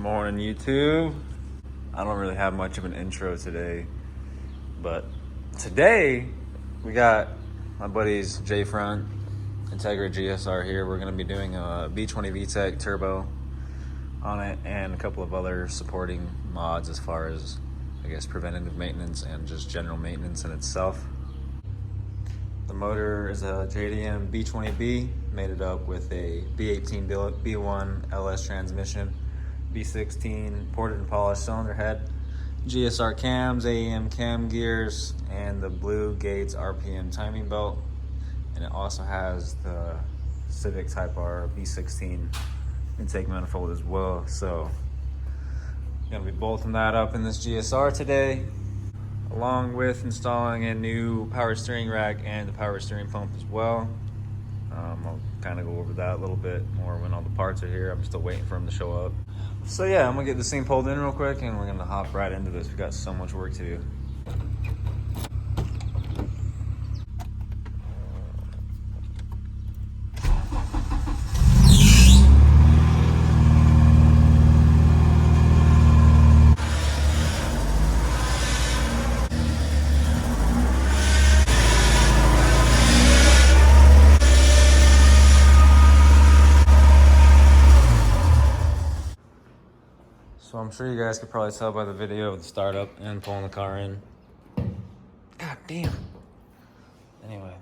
Good morning, YouTube. I don't really have much of an intro today, but today we got my buddies J-Front, Integra GSR here. We're going to be doing a B20v Tech turbo on it and a couple of other supporting mods as far as, I guess, preventative maintenance and just general maintenance in itself. The motor is a JDM B20B, made it up with a B18 B1 LS transmission, B16 ported and polished cylinder head, GSR cams, AEM cam gears, and the blue Gates RPM timing belt. And it also has the Civic Type R B16 intake manifold as well. So I'm gonna be bolting that up in this GSR today, along with installing a new power steering rack and the power steering pump as well. I'll kind of go over that a little bit more when all the parts are here. I'm still waiting for them to show up. So yeah, I'm gonna get this thing pulled in real quick and we're gonna hop right into this. We've got so much work to do. So I'm sure you guys could probably tell by the video of the startup and pulling the car in. God damn. Anyway,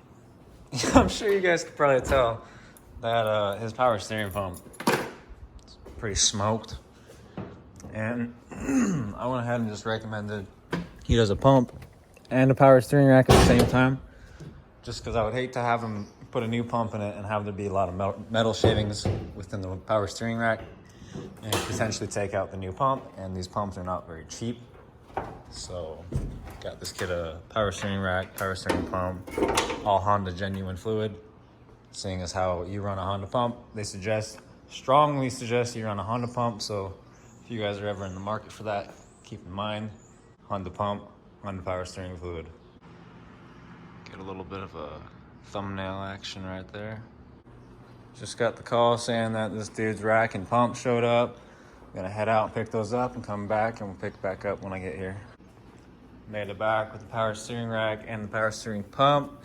I'm sure you guys could probably tell that his power steering pump is pretty smoked. And I went ahead and just recommended he does a pump and a power steering rack at the same time, just because I would hate to have him put a new pump in it and have there be a lot of metal shavings within the power steering rack, and potentially take out the new pump, and these pumps are not very cheap. So got this kid a power steering rack, power steering pump, all Honda genuine fluid. Seeing as how you run a Honda pump, they strongly suggest you run a Honda pump. So if you guys are ever in the market for that, keep in mind Honda pump, Honda power steering fluid. Get a little bit of a thumbnail action right there. Just got the call saying that this dude's rack and pump showed up. I'm gonna head out and pick those up and come back, and we'll pick back up when I get here. Made it back with the power steering rack and the power steering pump.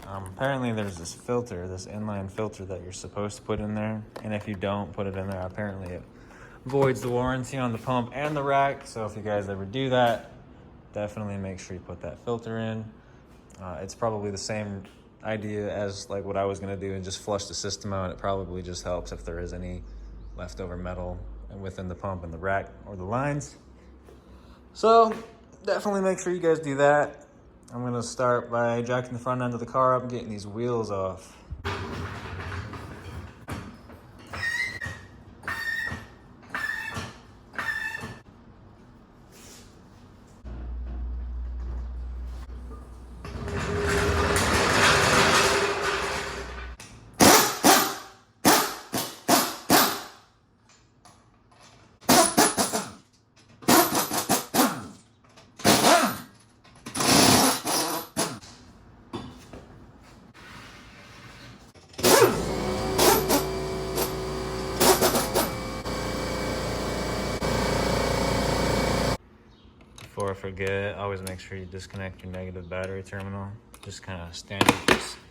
Apparently there's this filter, this inline filter that you're supposed to put in there. And if you don't put it in there, apparently it voids the warranty on the pump and the rack. So if you guys ever do that, definitely make sure you put that filter in. It's probably the same idea as like what I was gonna do and just flush the system out. It probably just helps if there is any leftover metal within the pump and the rack or the lines. So definitely make sure you guys do that. I'm gonna start by jacking the front end of the car up and getting these wheels off. Before I forget, always make sure you disconnect your negative battery terminal. Just kind of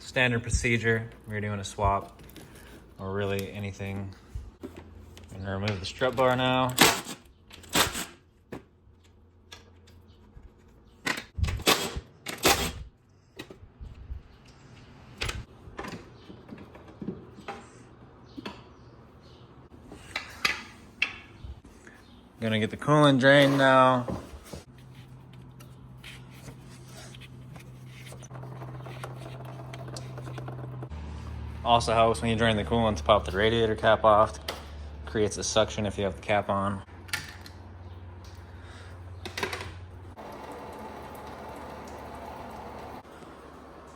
standard procedure when you're doing a swap or really anything. I'm gonna remove the strut bar now. Gonna get the coolant drain now. Also helps when you drain the coolant to pop the radiator cap off. Creates a suction if you have the cap on.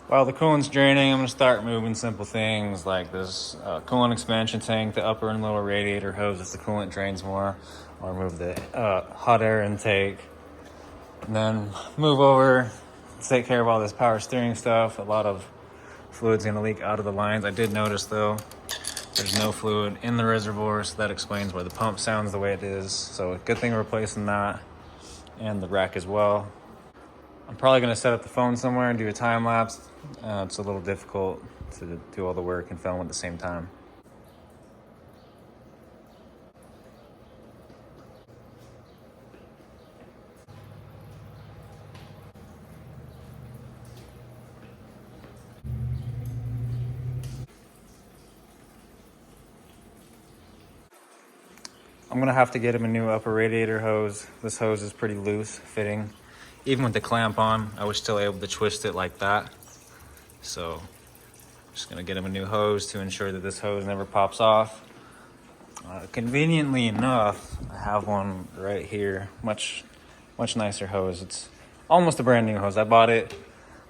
While the coolant's draining, I'm gonna start moving simple things like this coolant expansion tank, the upper and lower radiator hose as the coolant drains more, or move the hot air intake. And then move over, take care of all this power steering stuff. A lot of fluid's gonna leak out of the lines. I did notice though, There's no fluid in the reservoir, so that explains why the pump sounds the way it is. So good thing we're replacing that and the rack as well. I'm probably gonna set up the phone somewhere and do a time lapse. It's a little difficult to do all the work and film at the same time. I'm gonna have to get him a new upper radiator hose. This hose is pretty loose fitting. Even with the clamp on, I was still able to twist it like that. So, just gonna get him a new hose to ensure that this hose never pops off. Conveniently enough, I have one right here. Much nicer hose. It's almost a brand new hose. I bought it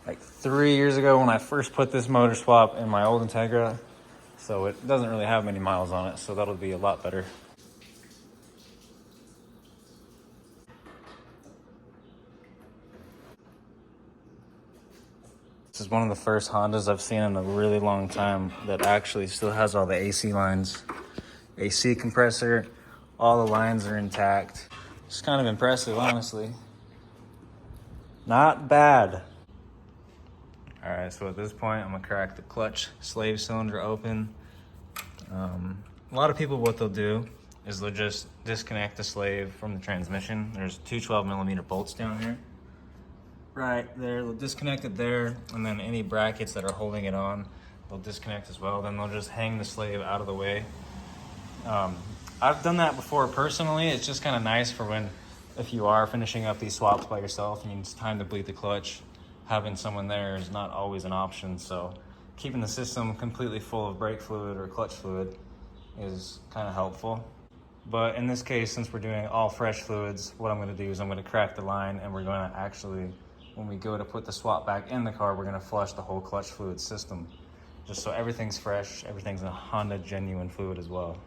like 3 years ago when I first put this motor swap in my old Integra. So it doesn't really have many miles on it, so that'll be a lot better. This is one of the first Hondas I've seen in a really long time that actually still has all the AC lines. AC compressor, all the lines are intact. It's kind of impressive, honestly. Not bad. All right, so at this point, I'm gonna crack the clutch slave cylinder open. A lot of people, what they'll do is they'll just disconnect the slave from the transmission. There's two 12mm bolts down here. Right there, they'll disconnect it there, and then any brackets that are holding it on, they'll disconnect as well. Then they'll just hang the slave out of the way. I've done that before personally. It's just kind of nice for when, if you are finishing up these swaps by yourself and it's time to bleed the clutch, having someone there is not always an option. So keeping the system completely full of brake fluid or clutch fluid is kind of helpful. But in this case, since we're doing all fresh fluids, what I'm going to do is I'm going to crack the line, and we're going to actually, when we go to put the swap back in the car, we're going to flush the whole clutch fluid system, just so everything's fresh, everything's a Honda genuine fluid as well.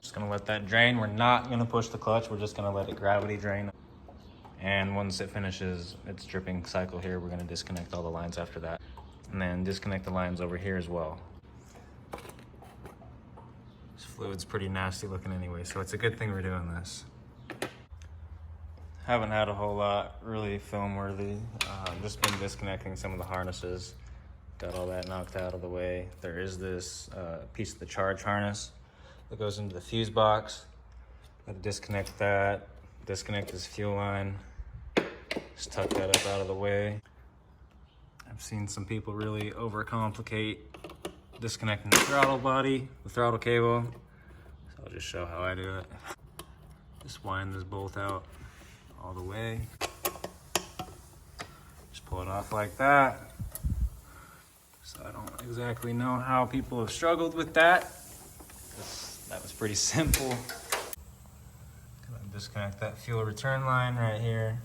Just gonna let that drain. We're not gonna push the clutch, we're just gonna let it gravity drain. And once it finishes its dripping cycle here, we're gonna disconnect all the lines after that. And then disconnect the lines over here as well. This fluid's pretty nasty looking anyway, so it's a good thing we're doing this. Haven't had a whole lot really film worthy. Just been disconnecting some of the harnesses. Got all that knocked out of the way. There is this piece of the charge harness that goes into the fuse box. Gotta disconnect that, disconnect this fuel line, just tuck that up out of the way. I've seen some people really overcomplicate disconnecting the throttle body, the throttle cable. So I'll just show how I do it. Just wind this bolt out all the way. Just pull it off like that. So I don't exactly know how people have struggled with that. That was pretty simple. Gonna disconnect that fuel return line right here.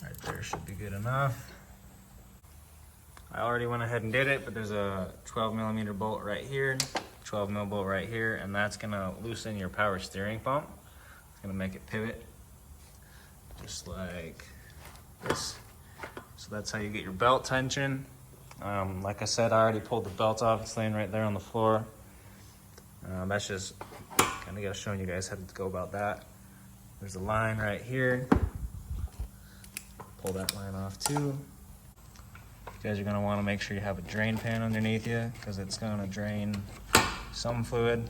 Right there should be good enough. I already went ahead and did it, but there's a 12mm bolt right here, 12mm bolt right here, and that's gonna loosen your power steering pump. It's gonna make it pivot, just like this. So that's how you get your belt tension. Like I said, I already pulled the belt off. It's laying right there on the floor. That's just kind of showing you guys how to go about that. There's a line right here. Pull that line off too. You guys are going to want to make sure you have a drain pan underneath you, because it's going to drain some fluid.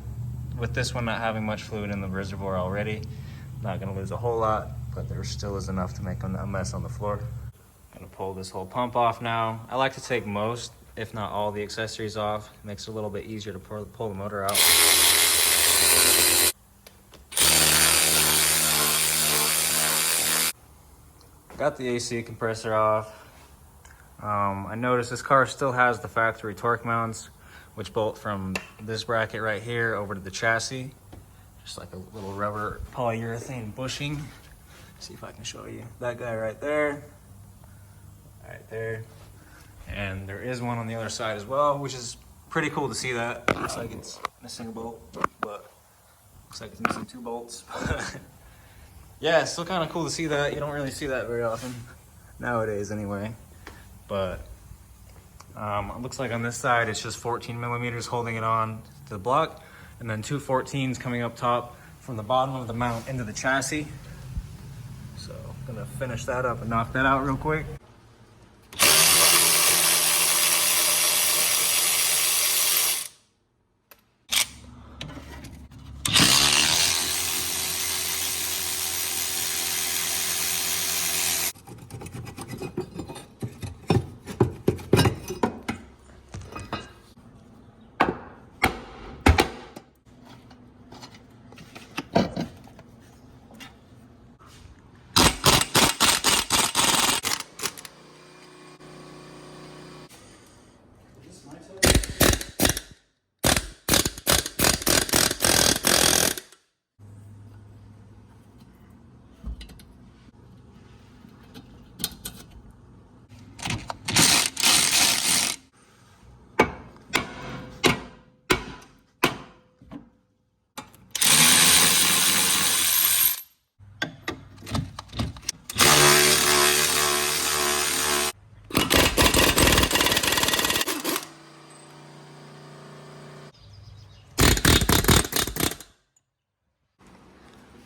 With this one not having much fluid in the reservoir already, not going to lose a whole lot, but there still is enough to make a mess on the floor. Gonna pull this whole pump off now. I like to take most, if not all, the accessories off. It makes it a little bit easier to pull the motor out. Got the AC compressor off. I noticed this car still has the factory torque mounts, which bolt from this bracket right here over to the chassis. Just like a little rubber polyurethane bushing. See if I can show you. That guy right there. Right there. And there is one on the other side as well, which is pretty cool to see that. Looks like it's missing a bolt, but looks like it's missing 2 bolts. yeah, it's still kind of cool to see that. You don't really see that very often nowadays anyway. But it looks like on this side it's just 14 millimeters holding it on to the block, and then two 14s coming up top from the bottom of the mount into the chassis. So I'm gonna finish that up and knock that out real quick.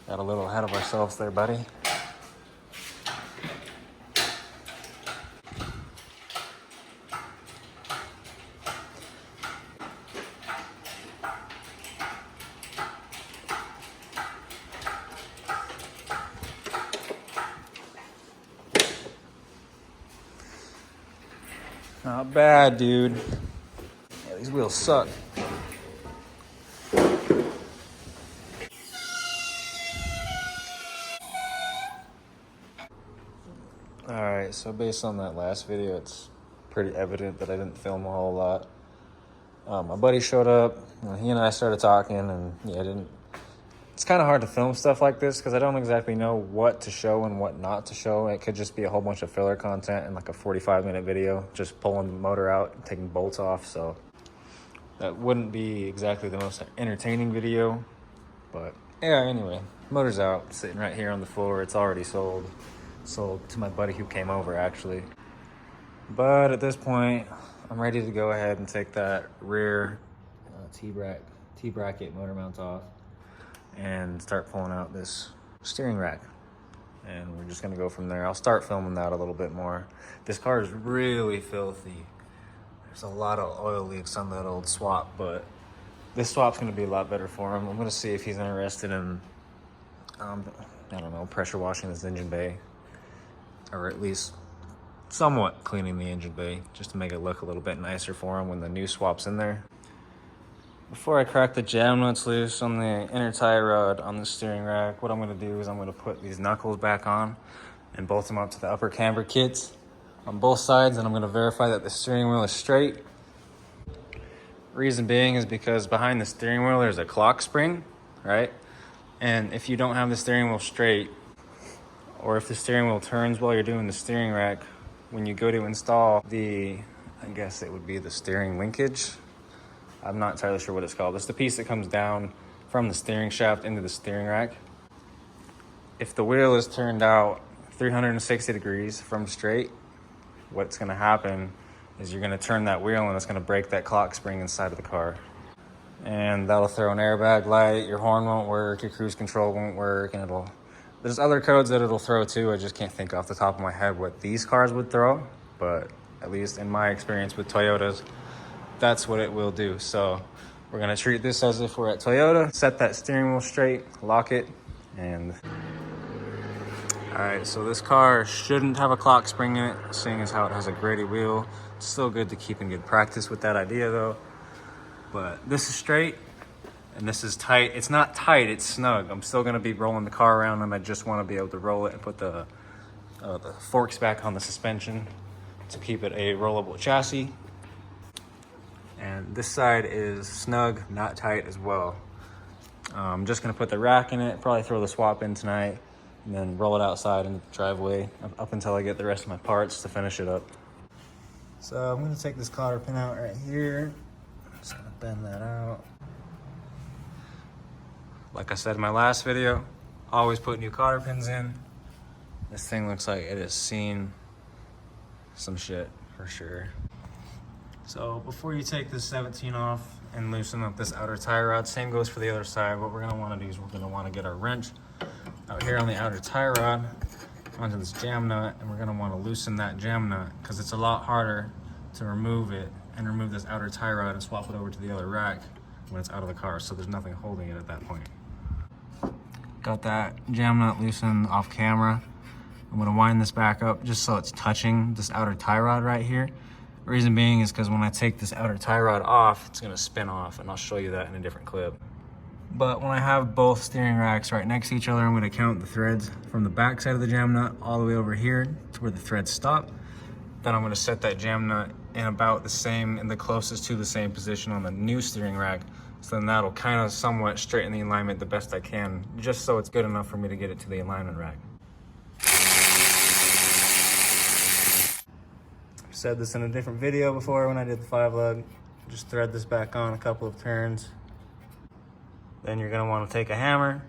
Got a little ahead of ourselves there, buddy. Not bad, dude. Yeah, these wheels suck. Alright, so based on that last video, it's pretty evident that I didn't film a whole lot. My buddy showed up, he and I started talking, and yeah, it's kind of hard to film stuff like this because I don't exactly know what to show and what not to show. It could just be a whole bunch of filler content in like a 45-minute video, just pulling the motor out and taking bolts off, so that wouldn't be exactly the most entertaining video. But yeah, anyway, motor's out, sitting right here on the floor. It's already sold to my buddy who came over, actually. But at this point, I'm ready to go ahead and take that rear T-bracket motor mount off and start pulling out this steering rack. And we're just gonna go from there. I'll start filming that a little bit more. This car is really filthy. There's a lot of oil leaks on that old swap, but this swap's gonna be a lot better for him. I'm gonna see if he's interested in, I don't know, pressure washing this engine bay, or at least somewhat cleaning the engine bay, just to make it look a little bit nicer for him when the new swap's in there. Before I crack the jam nuts loose on the inner tie rod on the steering rack, what I'm gonna do is I'm gonna put these knuckles back on and bolt them up to the upper camber kits on both sides, and I'm gonna verify that the steering wheel is straight. Reason being is because behind the steering wheel there's a clock spring, right? And if you don't have the steering wheel straight, or if the steering wheel turns while you're doing the steering rack, when you go to install I guess it would be the steering linkage. I'm not entirely sure what it's called. It's the piece that comes down from the steering shaft into the steering rack. If the wheel is turned out 360 degrees from straight, what's gonna happen is you're gonna turn that wheel and it's gonna break that clock spring inside of the car. And that'll throw an airbag light, your horn won't work, your cruise control won't work, and there's other codes that it'll throw too. I just can't think off the top of my head what these cars would throw, but at least in my experience with Toyotas, that's what it will do. So we're gonna treat this as if we're at Toyota, set that steering wheel straight, lock it, and all right, so this car shouldn't have a clock spring in it, seeing as how it has a graded wheel. It's still good to keep in good practice with that idea though. But this is straight and this is tight. It's not tight, it's snug. I'm still gonna be rolling the car around, and I just wanna be able to roll it and put the forks back on the suspension to keep it a rollable chassis. And this side is snug, not tight as well. I'm just gonna put the rack in it, probably throw the swap in tonight, and then roll it outside into the driveway up until I get the rest of my parts to finish it up. So I'm gonna take this cotter pin out right here. Just gonna bend that out. Like I said in my last video, Always put new cotter pins in. This thing looks like it has seen some shit for sure. So before you take this 17 off and loosen up this outer tie rod, same goes for the other side. What we're gonna wanna do is we're gonna wanna get our wrench out here on the outer tie rod onto this jam nut, and we're gonna wanna loosen that jam nut because it's a lot harder to remove it and remove this outer tie rod and swap it over to the other rack when it's out of the car, so there's nothing holding it at that point. Got that jam nut loosened off camera. I'm gonna wind this back up just so it's touching this outer tie rod right here. Reason being is because when I take this outer tie rod off, it's gonna spin off, and I'll show you that in a different clip. But when I have both steering racks right next to each other, I'm gonna count the threads from the back side of the jam nut all the way over here to where the threads stop. Then I'm gonna set that jam nut in about the same, in the closest to the same position on the new steering rack. So then that'll kind of somewhat straighten the alignment the best I can, just so it's good enough for me to get it to the alignment rack. Said this in a different video before when I did the 5-lug. Just thread this back on a couple of turns. Then you're gonna wanna take a hammer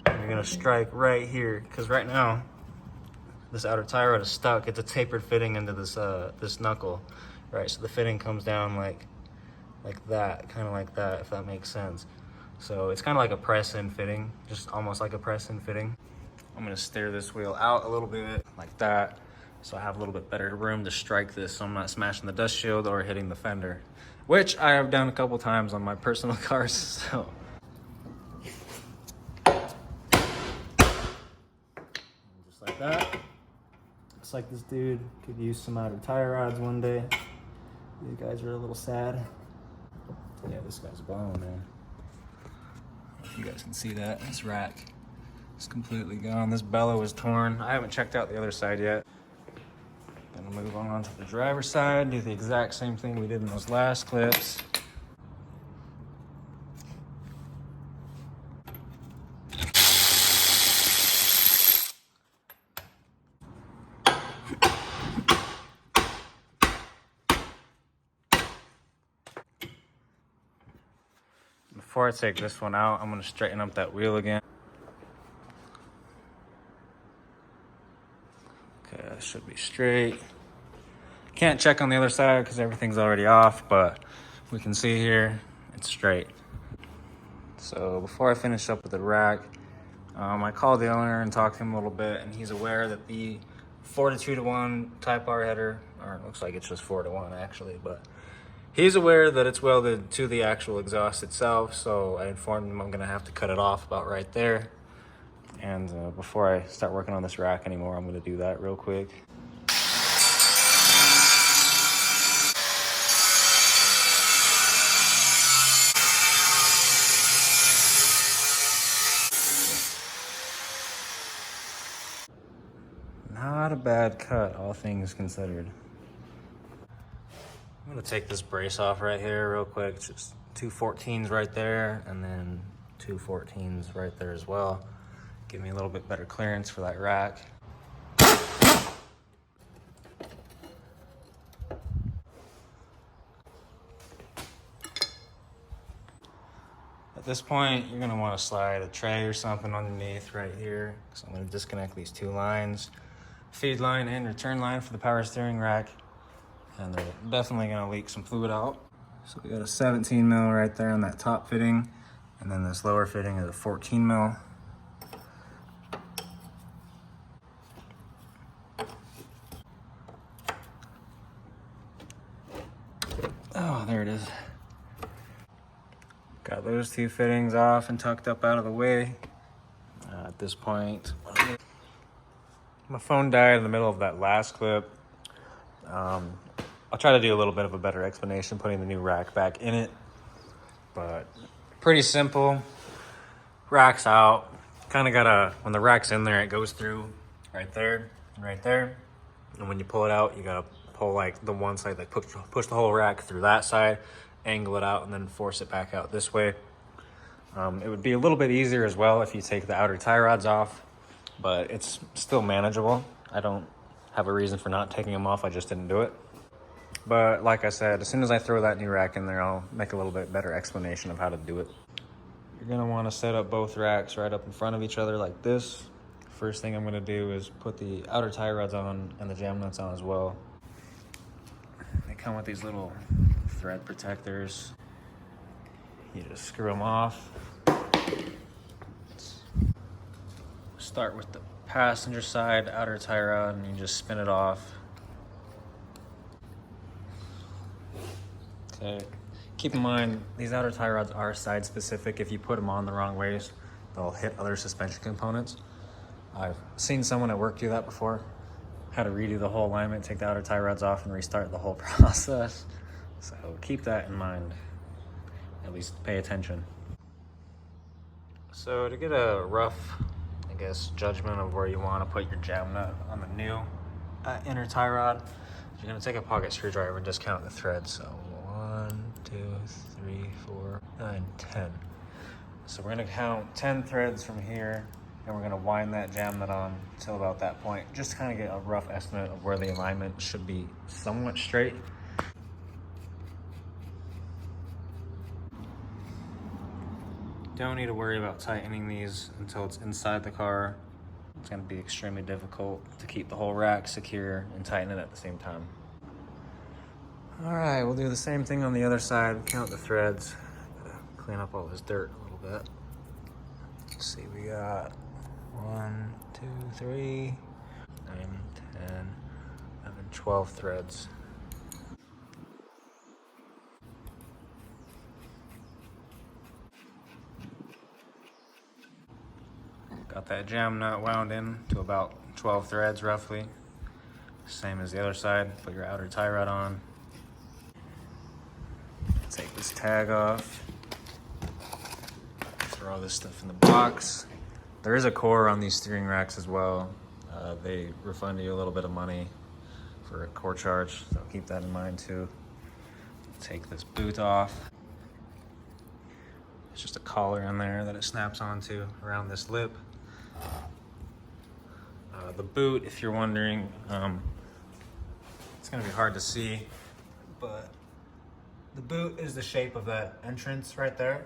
and you're gonna strike right here, because right now, this outer tie rod is stuck. It's a tapered fitting into this this knuckle, right? So the fitting comes down like that, kind of like that, if that makes sense. So it's kind of like a press-in fitting, just almost like a press-in fitting. I'm gonna steer this wheel out a little bit like that, so I have a little bit better room to strike this, so I'm not smashing the dust shield or hitting the fender, which I have done a couple times on my personal cars, so. Just like that. Looks like this dude could use some outer tire rods one day. These guys are a little sad. Yeah, this guy's blown, man. You guys can see that. This rack is completely gone. This bellow is torn. I haven't checked out the other side yet. Then we'll move on to the driver's side, do the exact same thing we did in those last clips. Before I take this one out, I'm gonna straighten up that wheel again. Okay, that should be straight. Can't check on the other side because everything's already off, but we can see here, it's straight. So before I finish up with the rack, I called the owner and talked to him a little bit, and he's aware that the 4-to-2-to-1 Type R header, or it looks like it's just 4-to-1 actually, but he's aware that it's welded to the actual exhaust itself, so I informed him I'm gonna have to cut it off about right there. And before I start working on this rack anymore, I'm gonna do that real quick. Not a bad cut, all things considered. I'm gonna take this brace off right here real quick. It's just 2 14s right there, and then 2 14s right there as well. Give me a little bit better clearance for that rack. At this point, you're gonna wanna slide a tray or something underneath right here. So I'm gonna disconnect these 2 lines, feed line and return line for the power steering rack. And they're definitely gonna leak some fluid out. So we got a 17 mil right there on that top fitting, and then this lower fitting is a 14 mil. Oh, there it is. Got those 2 fittings off and tucked up out of the way. At this point, my phone died in the middle of that last clip. I'll try to do a little bit of a better explanation putting the new rack back in it, but pretty simple. Rack's out. Kind of gotta, when the rack's in there, it goes through right there, right there. And when you pull it out, you gotta pull like the one side, like push the whole rack through that side, angle it out, and then force it back out this way. It would be a little bit easier as well if you take the outer tie rods off, but it's still manageable. I don't have a reason for not taking them off, I just didn't do it. But like I said, as soon as I throw that new rack in there, I'll make a little bit better explanation of how to do it. you're gonna wanna set up both racks right up in front of each other like this. First thing I'm gonna do is put the outer tie rods on and the jam nuts on as well. They come with these little thread protectors. You just screw them off. Start with the passenger side outer tie rod and you just spin it off. Okay. Keep in mind, these outer tie rods are side specific. If you put them on the wrong ways, they'll hit other suspension components. I've seen someone at work do that before. Had to redo the whole alignment, take the outer tie rods off and restart the whole process. So keep that in mind. At least pay attention. So to get a rough, I guess, judgment of where you want to put your jam nut on the new inner tie rod, you're gonna take a pocket screwdriver and just count the threads. So 1, 2, 3, 4, 9, 10. So we're gonna count 10 threads from here, and we're gonna wind that jam nut on till about that point, just to kind of get a rough estimate of where the alignment should be somewhat straight. Don't need to worry about tightening these until it's inside the car. It's gonna be extremely difficult to keep the whole rack secure and tighten it at the same time. All right, we'll do the same thing on the other side. Count the threads. Gotta clean up all this dirt a little bit. Let's see, we got 1, 2, 3, 9, 10, 11, 12 threads. Got that jam nut wound in to about 12 threads roughly. Same as the other side. Put your outer tie rod on. Take this tag off. Throw all this stuff in the box. There is a core on these steering racks as well. They refund you a little bit of money for a core charge, so keep that in mind too. Take this boot off. It's just a collar in there that it snaps onto around this lip. The boot, if you're wondering, it's gonna be hard to see, but the boot is the shape of that entrance right there.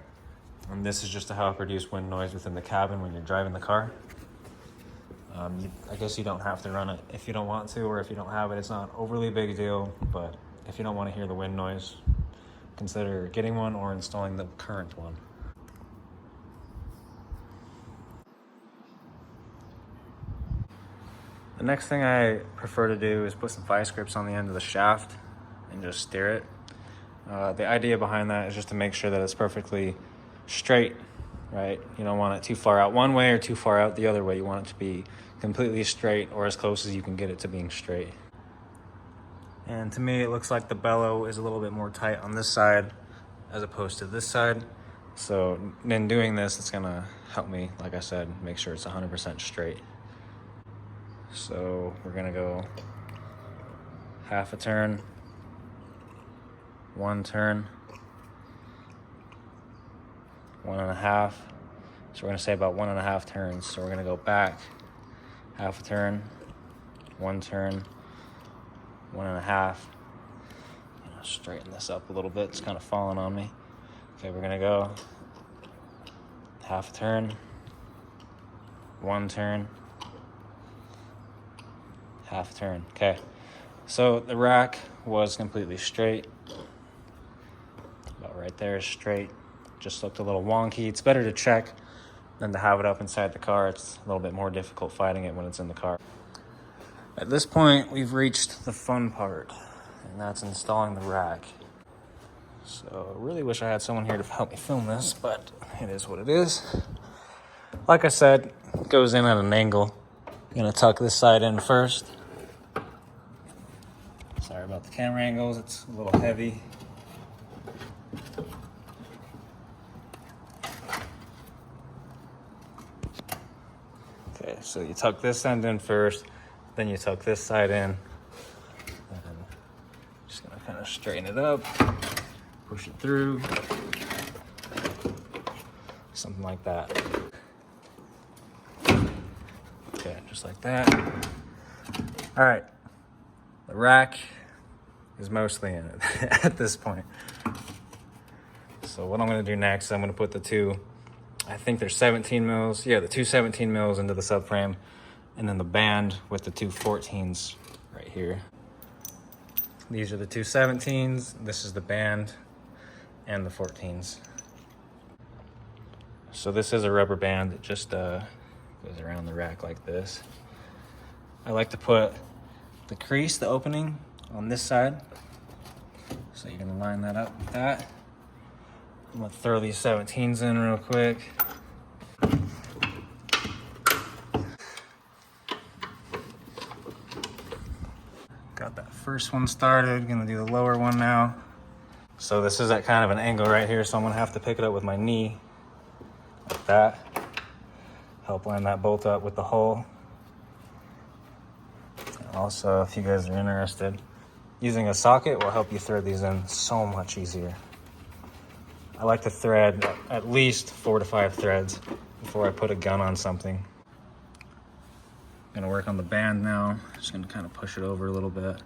And this is just to help reduce wind noise within the cabin when you're driving the car. I guess you don't have to run it if you don't want to, or if you don't have it, it's not overly big a deal, but if you don't want to hear the wind noise, consider getting one or installing the current one. The next thing I prefer to do is put some vice grips on the end of the shaft and just steer it. The idea behind that is just to make sure that it's perfectly straight, right? You don't want it too far out one way or too far out the other way. You want it to be completely straight, or as close as you can get it to being straight. And to me, it looks like the bellow is a little bit more tight on this side as opposed to this side. So in doing this, it's gonna help me, like I said, make sure it's 100% straight. So we're gonna go half a turn, 1 turn, 1.5. So we're gonna say about 1.5 turns. So we're gonna go back, half a turn, 1 turn, 1.5. Straighten this up a little bit. It's kind of falling on me. Okay, we're gonna go half a turn, 1 turn, half turn. Okay, so the rack was completely straight. About right there is straight. Just looked a little wonky. It's better to check than to have it up inside the car. It's a little bit more difficult fighting it when it's in the car. At this point, we've reached the fun part, and that's installing the rack. So I really wish I had someone here to help me film this, but it is what it is. Like I said, it goes in at an angle. I'm gonna tuck this side in first. Sorry about the camera angles, it's a little heavy. Okay, so you tuck this end in first, then you tuck this side in. And just gonna kind of straighten it up, push it through, something like that. Okay, just like that. All right, the rack is mostly in it at this point. So what I'm gonna do next, I'm gonna put the 2 I think there's 17 mils. Yeah, the two 17 mils into the subframe, and then the band with the two 14s right here. These are the two 17s. This is the band and the 14s. So this is a rubber band that just goes around the rack like this. I like to put the crease, the opening, on this side. So you're gonna line that up with that. I'm gonna throw these 17s in real quick. Got that first one started, gonna do the lower one now. So this is at kind of an angle right here, so I'm gonna have to pick it up with my knee, like that. Help line that bolt up with the hole. And also, if you guys are interested, using a socket will help you thread these in so much easier. I like to thread at least 4 to 5 threads before I put a gun on something. Gonna work on the band now. Just gonna kind of push it over a little bit.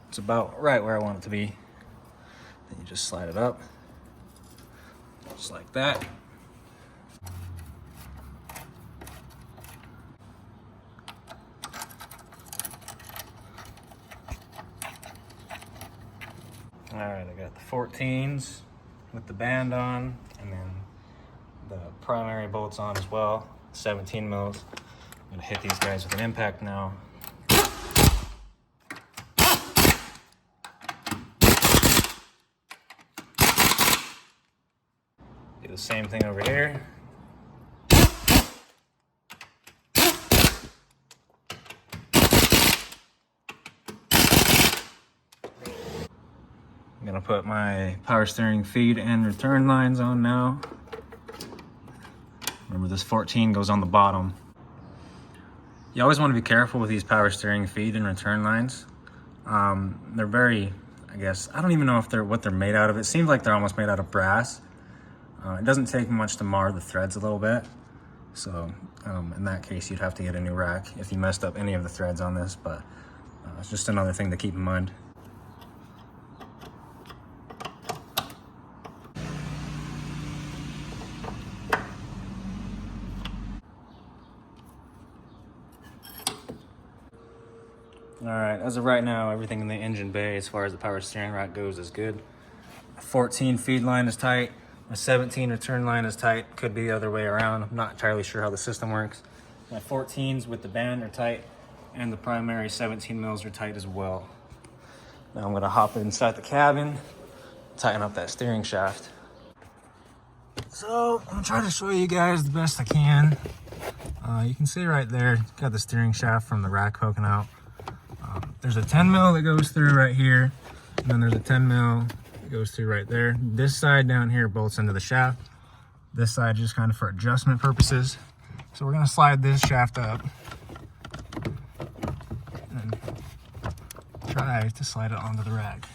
It's about right where I want it to be. Then you just slide it up, just like that. All right, I got the 14s with the band on, and then the primary bolts on as well, 17 mils. I'm gonna hit these guys with an impact now. Do the same thing over here. I'm gonna put my power steering feed and return lines on now. Remember, this 14 goes on the bottom. You always want to be careful with these power steering feed and return lines. They're very, I guess, I don't even know if what they're made out of. It seems like they're almost made out of brass. It doesn't take much to mar the threads a little bit. So in that case, you'd have to get a new rack if you messed up any of the threads on this, but it's just another thing to keep in mind. All right, as of right now, everything in the engine bay as far as the power steering rack goes is good. 14 feed line is tight. My 17 return line is tight. Could be the other way around. I'm not entirely sure how the system works. My 14s with the band are tight, and the primary 17 mils are tight as well. Now I'm gonna hop inside the cabin, tighten up that steering shaft. So I'm gonna try to show you guys the best I can. You can see right there, got the steering shaft from the rack poking out. There's a 10 mil that goes through right here, and then there's a 10 mil that goes through right there. This side down here bolts into the shaft. This side just kind of for adjustment purposes. So we're gonna slide this shaft up and try to slide it onto the rack.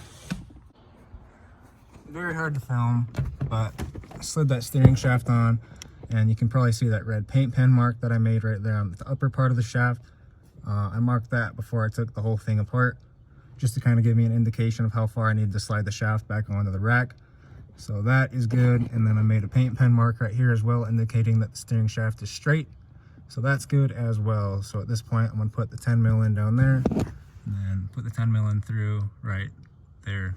Very hard to film, but I slid that steering shaft on, and you can probably see that red paint pen mark that I made right there on the upper part of the shaft. I marked that before I took the whole thing apart, just to kind of give me an indication of how far I need to slide the shaft back onto the rack. So that is good. And then I made a paint pen mark right here as well, indicating that the steering shaft is straight. So that's good as well. So at this point, I'm gonna put the 10 mil in down there, and then put the 10 mil in through right there.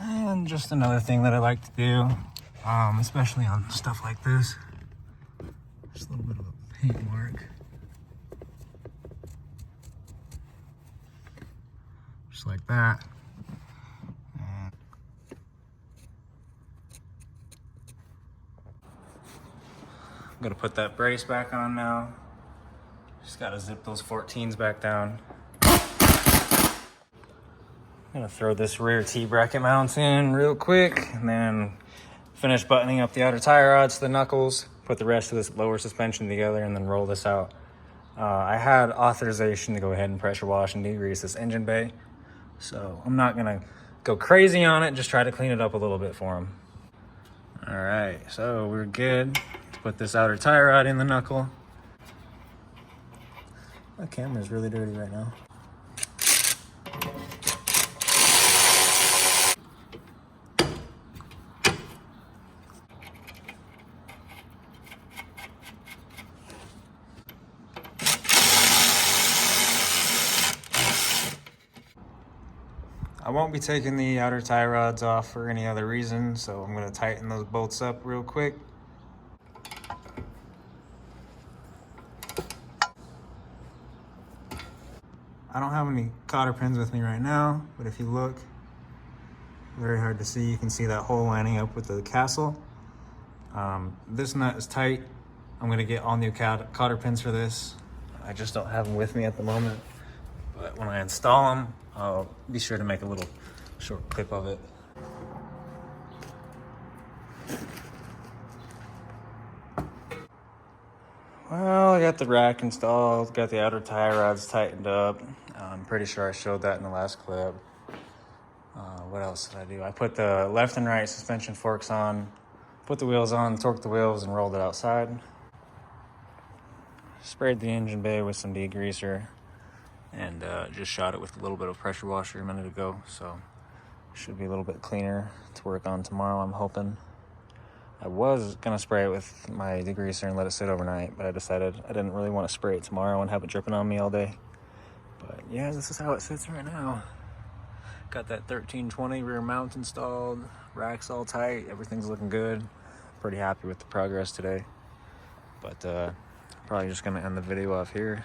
And just another thing that I like to do, especially on stuff like this, just a little bit of a paint mark. Just like that. And I'm gonna put that brace back on now. Just gotta zip those 14s back down. I'm gonna throw this rear T-bracket mounts in real quick, and then finish buttoning up the outer tie rods to the knuckles, put the rest of this lower suspension together, and then roll this out. I had authorization to go ahead and pressure wash and degrease this engine bay, so I'm not gonna go crazy on it, just try to clean it up a little bit for them. All right, so we're good. Let's put this outer tie rod in the knuckle. My camera's really dirty right now. I won't be taking the outer tie rods off for any other reason, so I'm going to tighten those bolts up real quick. I don't have any cotter pins with me right now, but if you look, very hard to see, you can see that hole lining up with the castle. This nut is tight. I'm going to get all new cotter pins for this. I just don't have them with me at the moment, but when I install them, I'll be sure to make a little short clip of it. Well, I got the rack installed, got the outer tie rods tightened up. I'm pretty sure I showed that in the last clip. What else did I do? I put the left and right suspension forks on, put the wheels on, torqued the wheels, and rolled it outside. Sprayed the engine bay with some degreaser, and just shot it with a little bit of pressure washer a minute ago, so should be a little bit cleaner to work on tomorrow, I'm hoping. I was gonna spray it with my degreaser and let it sit overnight, but I decided I didn't really want to spray it tomorrow and have it dripping on me all day. But yeah, this is how it sits right now. Got that 1320 rear mount installed, rack's all tight, everything's looking good. Pretty happy with the progress today. But probably just gonna end the video off here.